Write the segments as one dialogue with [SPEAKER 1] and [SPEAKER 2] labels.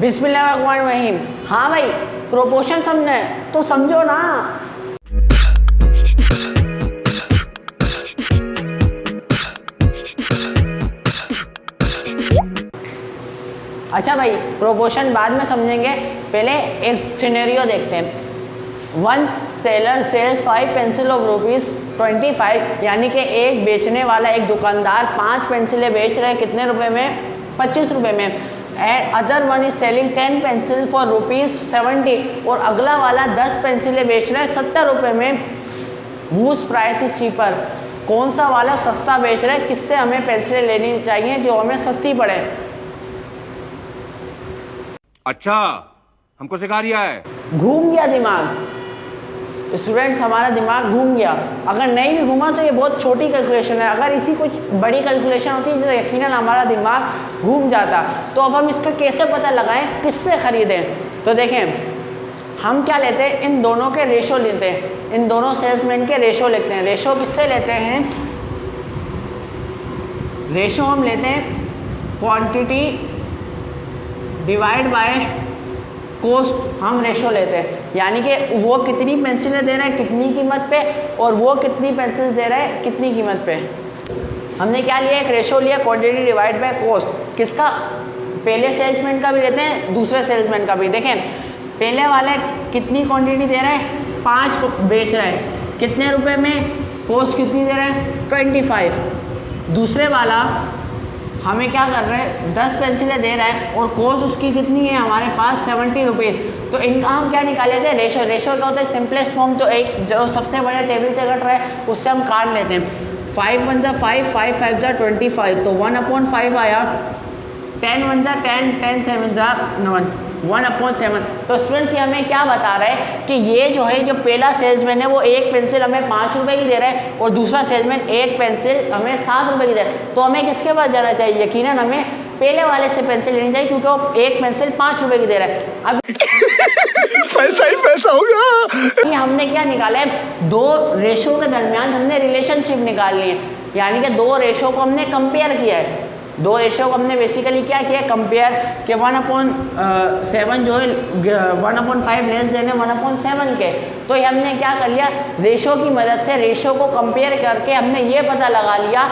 [SPEAKER 1] बिस्मिल्लाहिर्रहमानिर्रहीम। हाँ भाई, प्रोपोर्शन समझना है तो समझो ना। अच्छा भाई, प्रोपोर्शन बाद में समझेंगे, पहले एक सिनेरियो देखते हैं। One seller sales 5 pencil of ₹25, यानी कि एक बेचने वाला, एक दुकानदार 5 पेंसिलें बेच रहे हैं, कितने रुपए में? 25 रुपये में। And other one is selling 10 pencil for ₹70, और अगला वाला 10 पेंसिलें बेच रहा है 70 रुपये में। वूज प्राइस इज चीपर, कौन सा वाला सस्ता बेच रहा है, किससे हमें पेंसिलें लेनी चाहिए जो हमें सस्ती पड़े?
[SPEAKER 2] अच्छा, हमको सिखा रिया है।
[SPEAKER 1] घूम गया दिमाग स्टूडेंट्स, हमारा दिमाग घूम गया। अगर नहीं भी घूमा तो ये बहुत छोटी कैलकुलेशन है, अगर इसी कुछ बड़ी कैलकुलेशन होती तो यकीनन हमारा दिमाग घूम जाता। तो अब हम इसका कैसे पता लगाएं, किससे ख़रीदें? तो देखें, हम क्या लेते हैं, इन दोनों के रेशो लेते हैं, इन दोनों सेल्समैन के रेशो लेते हैं। रेशो किससे लेते हैं? रेशो हम लेते हैं क्वांटिटी डिवाइड बाय कॉस्ट, हम रेशो लेते हैं। यानी कि वो कितनी पेंसिलें दे रहे हैं कितनी कीमत पे, और वो कितनी पेंसिल दे रहे हैं कितनी कीमत पे। हमने क्या लिया, एक रेशो लिया, क्वांटिटी डिवाइड बाय कॉस्ट। किसका? पहले सेल्समैन का भी लेते हैं, दूसरे सेल्समैन का भी। देखें, पहले वाले कितनी क्वांटिटी दे रहे हैं? 5 को बेच रहे हैं, कितने रुपए में? कॉस्ट कितनी दे रहे हैं? 25। दूसरे वाला हमें क्या कर रहे हैं, 10 पेंसिलें दे रहा है और कॉस्ट उसकी कितनी है हमारे पास? 70 रुपीज़। तो इनका हम क्या निकाल लेते हैं? रेशो। रेशो क्या होता है? सिंपलेस्ट फॉर्म, तो एक जो सबसे बड़े टेबल से घट रहा है उससे हम काट लेते हैं। 5 1 जा 5, 5 5 जा 25, तो 1/5 आया। 10 1 जा 10, 10 7 जा 1/7। तो स्टूडेंट्स, ये हमें क्या बता रहा है कि ये जो है, जो पहला सेल्समैन है वो एक पेंसिल हमें 5 रुपये की दे रहा है, और दूसरा सेल्समैन एक पेंसिल हमें 7 रुपये की दे रहा है। तो हमें किसके पास जाना चाहिए? यकीनन हमें पहले वाले से पेंसिल लेनी चाहिए, क्योंकि वो एक पेंसिल 5 रुपये की दे रहा है। अब
[SPEAKER 2] पैसा ही पैसा होगा।
[SPEAKER 1] हमने क्या निकाला है, दो रेशो के दरमियान हमने रिलेशनशिप निकाल ली है, यानी कि दो रेशो को हमने कंपेयर किया है। दो रेशो को हमने बेसिकली क्या किया, कंपेयर के 1/7 जो है 1/5 लेस देने 1/7 के। तो ये हमने क्या कर लिया, रेशो की मदद से रेशो को कंपेयर करके हमने ये पता लगा लिया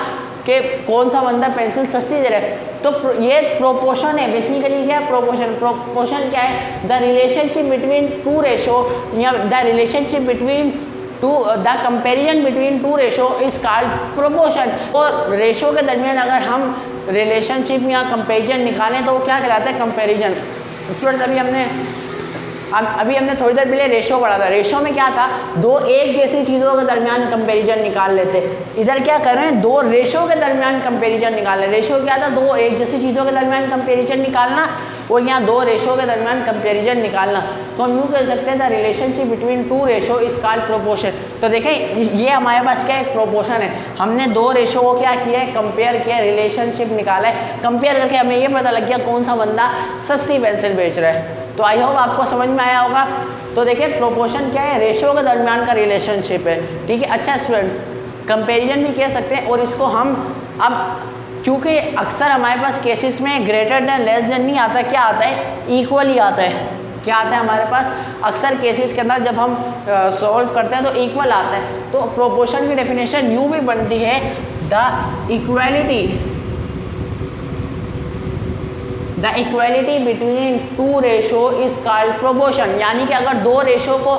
[SPEAKER 1] कि कौन सा बंदा पेंसिल सस्ती दे रहा है। तो ये प्रोपोर्शन है, बेसिकली क्या है प्रोपोर्शन? प्रोपोर्शन क्या है? The relationship between two ratio, या the relationship between the comparison between two ratio is called proportion. और रेशो के दरमियान अगर हम रिलेशनशिप या कंपेरिजन निकालें तो वो क्या कहलाता है? कंपेरिजन। स्टूडेंट्स, अभी हमने थोड़ी देर पहले रेशो पढ़ा था। रेशो में क्या था, दो एक जैसी चीज़ों के दरमियान कंपैरिजन निकाल लेते। इधर क्या कर रहे हैं, दो रेशो के दरमियान कंपैरिजन निकाल रहे हैं। रेशो क्या था, दो एक जैसी चीज़ों के दरमियान कंपैरिजन निकालना, और यहाँ दो रेशो के दरमियान कंपैरिजन निकालना। तो हम यूँ कह सकते हैं the relationship between two ratio is called proportion. तो देखें, ये हमारे पास क्या एक प्रोपोर्शन है। हमने दो रेशो को क्या किया है, कंपेयर किया, रिलेशनशिप निकाला है। कंपेयर करके हमें ये पता लग गया कौन सा बंदा सस्ती पेंसिल बेच रहा है। तो आई होप आपको समझ में आया होगा। तो देखिए, प्रोपोर्शन क्या है, रेशो के दरमियान का रिलेशनशिप है। ठीक है। अच्छा स्टूडेंट्स, कंपैरिजन भी कह सकते हैं, और इसको हम अब, क्योंकि अक्सर हमारे पास केसेस में ग्रेटर देन लेस देन नहीं आता, क्या आता है, इक्वल आता है। क्या आता है हमारे पास? अक्सर केसेस के अंदर जब हम सॉल्व करते हैं तो इक्वल आता है। तो प्रोपोर्शन की डेफिनेशन यूँ भी बनती है, the equality between two ratio is called proportion. यानी कि अगर दो रेशो को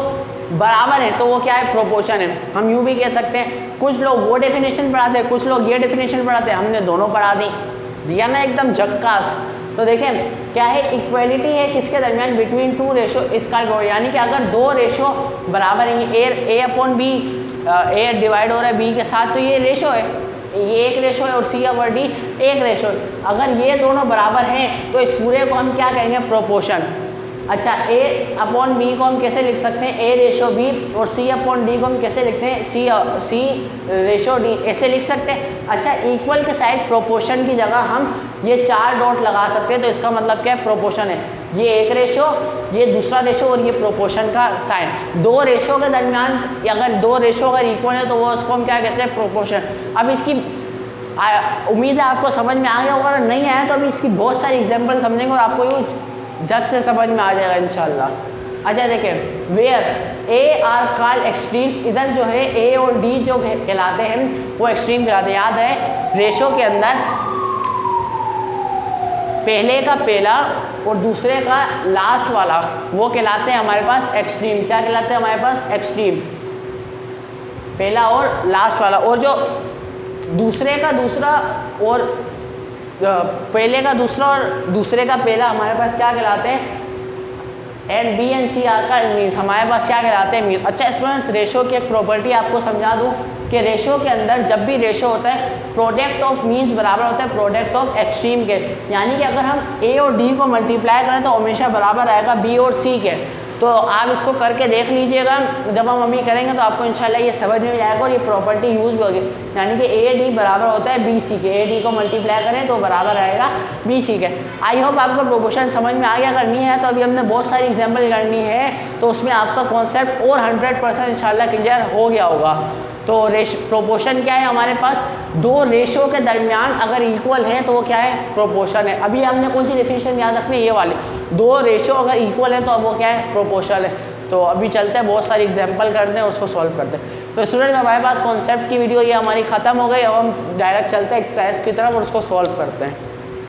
[SPEAKER 1] बराबर है तो वो क्या है, प्रोपोर्शन है। हम यूँ भी कह सकते हैं, कुछ लोग वो डेफिनेशन पढ़ाते हैं, कुछ लोग ये डेफिनेशन पढ़ाते हैं, हमने दोनों पढ़ा दी, दिया ना एकदम झक्कास। तो देखें क्या है, इक्वालिटी है किसके दरमियान, between two ratio is called, यानी कि अगर दो रेशो बराबर है, A/B, A डिवाइड हो रहा है B के साथ, तो ये रेशो है, ये एक रेशो है, और C/D एक रेशो है। अगर ये दोनों बराबर हैं तो इस पूरे को हम क्या कहेंगे, प्रोपोर्शन। अच्छा, A/B को हम कैसे लिख सकते हैं, A/B, और C/D को हम कैसे लिखते हैं, C/D, ऐसे लिख सकते हैं। अच्छा, इक्वल के साइड प्रोपोर्शन की जगह हम ये 4 डॉट लगा सकते हैं, तो इसका मतलब क्या है, प्रोपोर्शन है। ये एक रेशो, ये दूसरा रेशो, और ये प्रोपोर्शन का साइन। दो रेशो के दरमियान अगर दो रेशो अगर इक्वल है तो वो उसको हम क्या कहते हैं, प्रोपोर्शन। अब इसकी उम्मीद है आपको समझ में आ गया होगा, अगर नहीं आया तो अभी इसकी बहुत सारी एग्जाम्पल समझेंगे और आपको झट से समझ में आ जाएगा इंशाल्लाह। अच्छा देखें, where A are called extremes, इधर जो है ए और डी जो कहलाते हैं वो एक्सट्रीम कहलाते हैं। याद है रेशो के अंदर पहले का पहला और दूसरे का लास्ट वाला वो कहलाते हैं हमारे पास एक्सट्रीम। क्या कहलाते हैं हमारे पास? एक्सट्रीम, पहला और लास्ट वाला। और जो दूसरे का दूसरा और पहले का दूसरा और दूसरे का पहला हमारे पास क्या कहलाते हैं? And B and C are का मीन्स हमारे पास क्या कहलाते हैं? मीन्स। अच्छा स्टूडेंट्स, रेशो की एक प्रॉपर्टी आपको समझा दूँ कि रेशो के अंदर जब भी रेशो होता है प्रोडक्ट ऑफ मीन्स बराबर होता है प्रोडक्ट ऑफ एक्सट्रीम के। यानी कि अगर हम ए और डी को मल्टीप्लाई करें तो हमेशा बराबर आएगा बी और सी के। तो आप इसको करके देख लीजिएगा, जब हम अभी करेंगे तो आपको इंशाल्लाह ये समझ में आएगा और ये प्रॉपर्टी यूज़ भी होगी। यानी कि ए डी बराबर होता है बी सी के, ए डी को मल्टीप्लाई करें तो बराबर आएगा बी सी के। आई होप आपको प्रोपोर्शन समझ में आ गया। करनी है तो अभी हमने बहुत सारी एग्जाम्पल करनी है तो उसमें आपका कॉन्सेप्ट और 100% इंशाल्लाह क्लियर हो गया होगा। तो प्रोपोर्शन क्या है हमारे पास? दो रेशो के दरमियान अगर इक्वल है तो वो क्या है? प्रोपोर्शन है। अभी हमने कौन सी डेफिनेशन याद रखनी है? ये वाली। दो रेशो अगर इक्वल है तो अब वो क्या है? प्रोपोर्शन है। तो अभी चलते हैं, बहुत सारी एग्जांपल करते हैं, उसको सॉल्व करते हैं। तो स्टूडेंट हमारे पास कॉन्सेप्ट की वीडियो ये हमारी ख़त्म हो गई। अब हम डायरेक्ट चलते हैं एक्सरसाइज की तरफ और उसको सॉल्व करते हैं।